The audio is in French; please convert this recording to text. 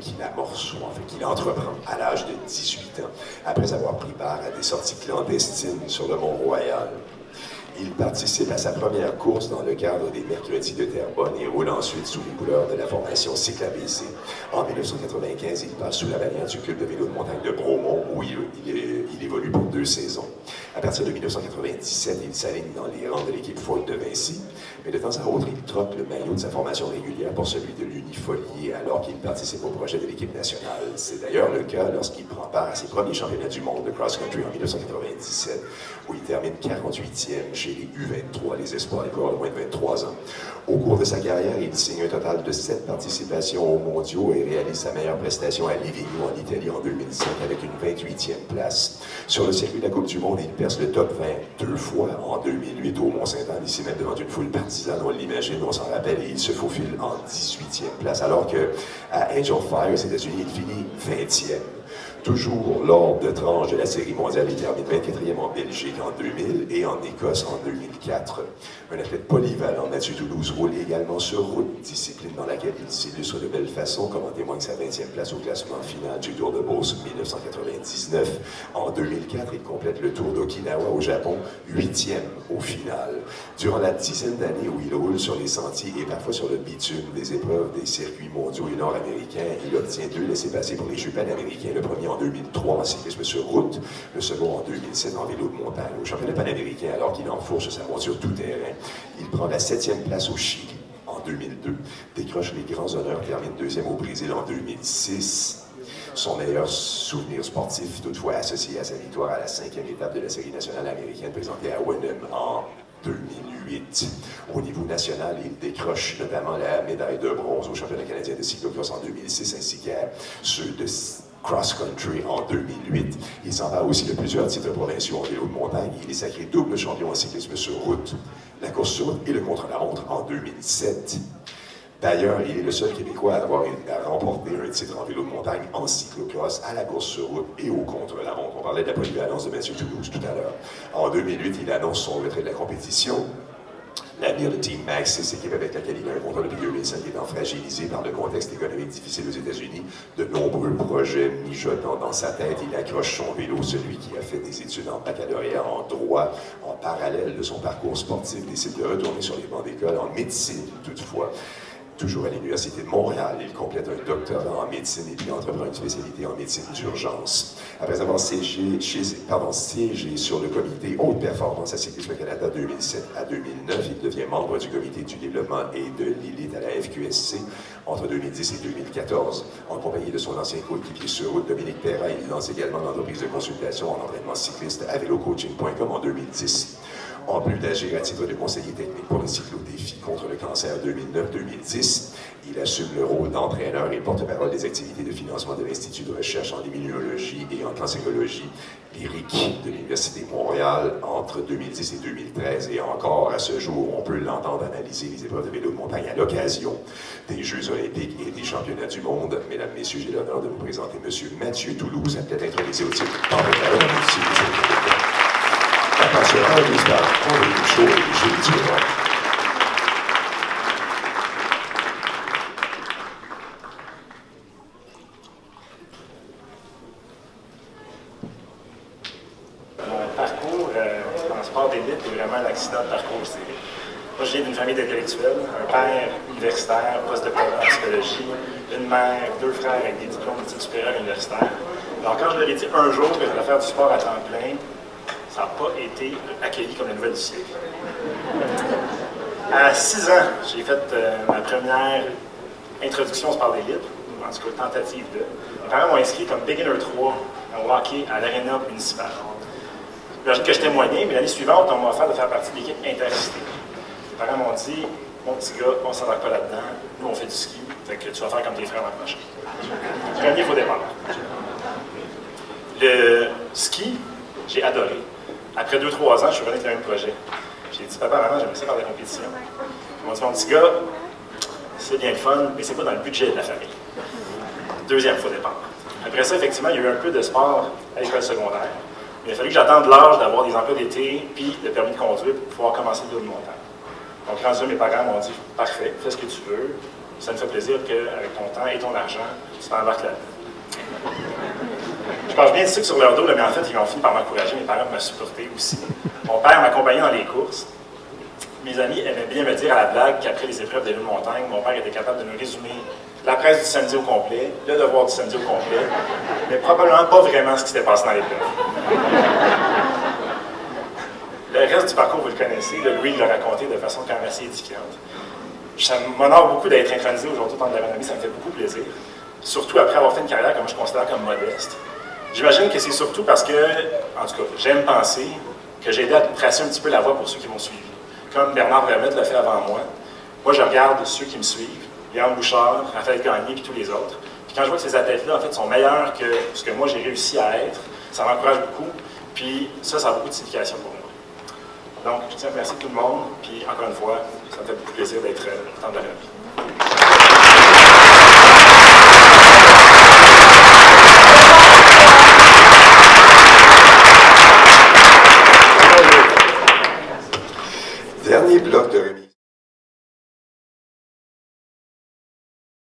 qu'il amorce, ou en fait qu'il entreprend à l'âge de 18 ans, après avoir pris part à des sorties clandestines sur le Mont-Royal. Il participe à sa première course dans le cadre des Mercredis de Terrebonne et roule ensuite sous les couleurs de la formation Cycle ABC. En 1995, il passe sous la bannière du club de vélo de montagne de Bromont, où il évolue pour 2 saisons. À partir de 1997, il s'aligne dans les rangs de l'équipe Ford de Vinci, mais de temps à autre, il troque le maillot de sa formation régulière pour celui de l'Unifolier, alors qu'il participe au projet de l'équipe nationale. C'est d'ailleurs le cas lorsqu'il prend part à ses premiers championnats du monde de cross-country en 1997, où il termine 48e chez les U23, les espoirs, les coureurs de moins de 23 ans. Au cours de sa carrière, il signe un total de 7 participations aux mondiaux et réalise sa meilleure prestation à Livigno, en Italie, en 2005, avec une 28e place. Sur le circuit de la Coupe du Monde, il perce le top 20 2 fois, en 2008 au Mont-Saint-Anne, ici même devant une foule partisane, on l'imagine, on s'en rappelle, et il se faufile en 18e place, alors qu'à Angel Fire, aux États-Unis, il finit 20e. Toujours lors de tranche de la Série mondiale, il termine 24e en Belgique en 2000 et en Écosse en 2004. Un athlète polyvalent, Mathieu Toulouse, roule également sur route, discipline dans laquelle il s'illustre de belle façon, comme en témoigne sa 20e place au classement final du Tour de Beauce 1999. En 2004, il complète le Tour d'Okinawa au Japon, 8e au final. Durant la dizaine d'années où il roule sur les sentiers et parfois sur le bitume des épreuves des circuits mondiaux et nord-américains, il obtient 2 laissez-passer pour les Jeux panaméricains, le premier en 2003 en cyclisme sur route, le second en 2007 en vélo de montagne. Au championnat panaméricain, alors qu'il enfourche sa monture tout-terrain, il prend la 7e place au Chili en 2002, décroche les grands honneurs, termine 2e au Brésil en 2006. Son meilleur souvenir sportif, toutefois associé à sa victoire à la 5e étape de la Série nationale américaine présentée à Wenham en 2008. Au niveau national, il décroche notamment la médaille de bronze au championnat canadien de cyclocross en 2006, ainsi qu'à ceux de cross-country en 2008. Il s'en va aussi de plusieurs titres provinciaux en vélo de montagne. Il est sacré double champion en cyclisme sur route, la course sur route et le contre-la-montre en 2007. D'ailleurs, il est le seul Québécois à remporter un titre en vélo de montagne en cyclocross, à la course sur route et au contre-la-montre. On parlait de la polyvalence de Mathieu Toulouse tout à l'heure. En 2008, il annonce son retrait de la compétition. L'avenir de Team Maxxis, équipe avec laquelle il a un contrat depuis 2005, étant fragilisé par le contexte économique difficile aux États-Unis, de nombreux projets mijotant dans sa tête. Il accroche son vélo, celui qui a fait des études en baccalauréat en droit, en parallèle de son parcours sportif, décide de retourner sur les bancs d'école en médecine, toutefois. Toujours à l'Université de Montréal, il complète un doctorat en médecine et puis entreprend une spécialité en médecine d'urgence. Après avoir siégé sur le comité Haute Performance à Cyclisme Canada 2007 à 2009, il devient membre du comité du développement et de l'élite à la FQSC entre 2010 et 2014. En compagnie de son ancien coéquipier sur route, Dominique Perra, il lance également l'entreprise de consultation en entraînement cycliste à vélocoaching.com en 2010. En plus d'agir à titre de conseiller technique pour le cyclodéfi contre le cancer 2009-2010, il assume le rôle d'entraîneur et porte-parole des activités de financement de l'Institut de recherche en immunologie et en cancérologie, l'IRIC de l'Université de Montréal entre 2010 et 2013. Et encore à ce jour, on peut l'entendre analyser les épreuves de vélo de montagne à l'occasion des Jeux olympiques et des championnats du monde. Mesdames, Messieurs, j'ai l'honneur de vous présenter M. Mathieu Toulouse, athlète intronisé au titre passionnant l'histoire, Henri Michaud et Gilles Durand. Mon parcours en sport d'élite est vraiment un accident de parcours. Moi, je viens d'une famille d'intellectuels, un père universitaire, post-doctorat en psychologie, une mère, 2 frères avec des diplômes d'études supérieures universitaires. Alors, quand je leur ai dit un jour que j'allais faire du sport à temps plein, ça n'a pas été accueilli comme la nouvelle du siècle. À 6 ans, j'ai fait ma première introduction au sport d'élite, en tout cas tentative de. Mes parents m'ont inscrit comme beginner 3 en hockey à l'aréna municipale. J'imagine que j'étais moyen, mais l'année suivante, on m'a offert de faire partie de l'équipe intercité. Mes parents m'ont dit, mon petit gars, on ne s'embarque pas là-dedans, nous on fait du ski, fait que tu vas faire comme tes frères l'an prochain. Premier faux départ. Le ski, j'ai adoré. Après 2-3 ans, je suis revenu avec le même projet. J'ai dit, papa, maman, j'aimerais ça faire de la compétition. Ils m'ont dit, mon petit gars, c'est bien le fun, mais c'est pas dans le budget de la famille. Deuxième faux départ. Après ça, effectivement, il y a eu un peu de sport à l'école secondaire. Il a fallu que j'attende l'âge d'avoir des emplois d'été puis le permis de conduire pour pouvoir commencer le vélo de montagne. Donc, rendu là, mes parents m'ont dit, parfait, fais ce que tu veux, ça me fait plaisir qu'avec ton temps et ton argent, tu t'embarques là-dedans. Je passe bien de sucre sur leur dos, là, mais en fait, ils ont fini par m'encourager, mes parents me supporter aussi. Mon père m'accompagnait dans les courses. Mes amis aimaient bien me dire à la blague qu'après les épreuves des montagne, mon père était capable de nous résumer la presse du samedi au complet, le devoir du samedi au complet, mais probablement pas vraiment ce qui s'était passé dans l'épreuve. Le reste du parcours, vous le connaissez, Louis l'a raconté de façon quand même assez édifiante. Ça m'honore beaucoup d'être intronisé aujourd'hui dans l'agronomie, ça me fait beaucoup plaisir. Surtout après avoir fait une carrière que je considère comme modeste. J'imagine que c'est surtout parce que, en tout cas, j'aime penser que j'ai aidé à tracer un petit peu la voie pour ceux qui m'ont suivi. Comme Bernard Vermette l'a fait avant moi, moi je regarde ceux qui me suivent, Yann Bouchard, Raphaël Gagné, puis tous les autres. Puis quand je vois que ces athlètes-là, en fait, sont meilleurs que ce que moi j'ai réussi à être, ça m'encourage beaucoup, puis ça a beaucoup de signification pour moi. Donc, je tiens à remercier tout le monde, puis encore une fois, ça me fait beaucoup plaisir d'être au temps de la vie. Dernier bloc de remise.